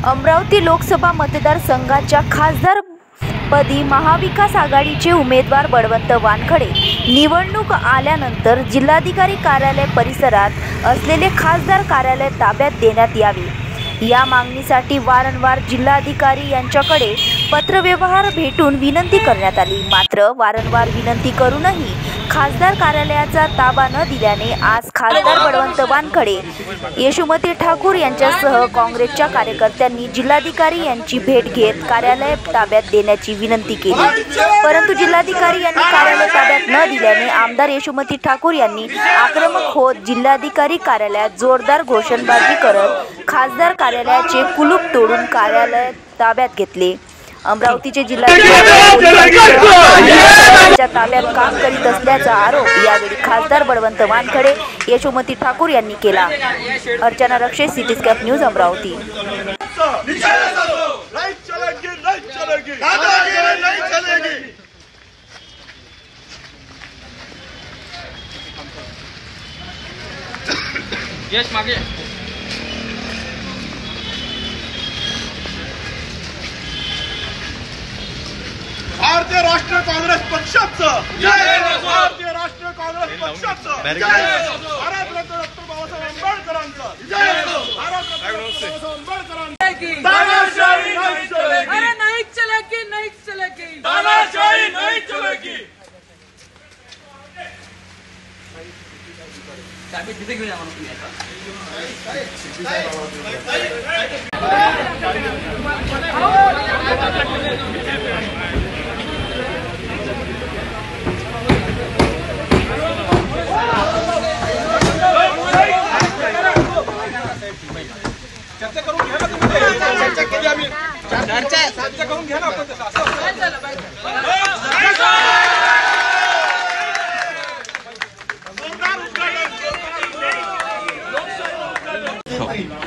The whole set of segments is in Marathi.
अमरावती लोकसभा मतदारसंघाच्या खासदारपदी महाविकास आघाडीचे उमेदवार बळवंत वानखडे निवडणूक आल्यानंतर जिल्हाधिकारी कार्यालय परिसरात असलेले खासदार कार्यालय ताब्यात देण्यात यावे या मागणीसाठी वारंवार जिल्हाधिकारी यांच्याकडे पत्रव्यवहार भेटून विनंती करण्यात आली। मात्र वारंवार विनंती करूनही खासदार कार्यालयाचा ताबा न दिल्याने आज खासदार बळवंत वानखडे, यशोमती ठाकूर यांच्यासह काँग्रेसच्या कार्यकर्त्यांनी जिल्हाधिकारी यांची भेट घेत कार्यालय ताब्यात देण्याची विनंती केली। परंतु जिल्हाधिकारी यांनी कार्यालय ताब्यात न दिल्याने आमदार यशोमती ठाकूर यांनी आक्रमक होत जिल्हाधिकारी कार्यालयात जोरदार घोषणाबाजी करत खासदार कार्यालयाचे कुलूप तोडून कार्यालय ताब्यात घेतले। अमरावतीचे जिल्हाधिकारी ताब्यात काम करीत असल्याचा आरोप यावेळी खासदार बळवंत वानखडे, यशोमती ठाकूर यांनी केला। अर्चना रक्षे, सिटीस्कॅप न्यूज, अमरावती। यश मागे भारतीय राष्ट्रीय काँग्रेस पक्षाचं जय, भारतीय राष्ट्रीय काँग्रेस पक्षाचं जय, भारतरत्न डॉक्टर बाबासाहेब आंबेडकरांचं जय, भारतरत्न डॉक्टर बाबासाहेब आंबेडकरांचं तानाशाही नहीं चलेगी, अरे नहीं चलेगी, नहीं चलेगी, तानाशाही नहीं चलेगी। तिथे घेऊन या म्हणून तुम्ही चर्चा करून घ्या ना तुम्ही, चर्चा केली आम्ही, चर्चा करून घ्या ना आपण तसं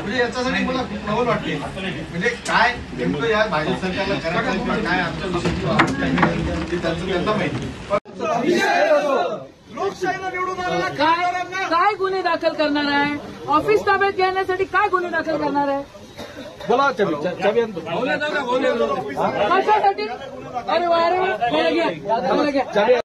म्हणजे याच्यासाठी मला खूप नवल वाटते। म्हणजे काय नेमकं या भाजप सरकारला करायचं किंवा काय आमच्या विषयी त्यांना माहिती। लोकशाहीला निवडून आलेला काय गुन्हे दाखल करणार आहे? ऑफिस ताब्यात घेण्यासाठी काय गुन्हे दाखल करणार आहे? बोला कशासाठी? अरे वा, घ्या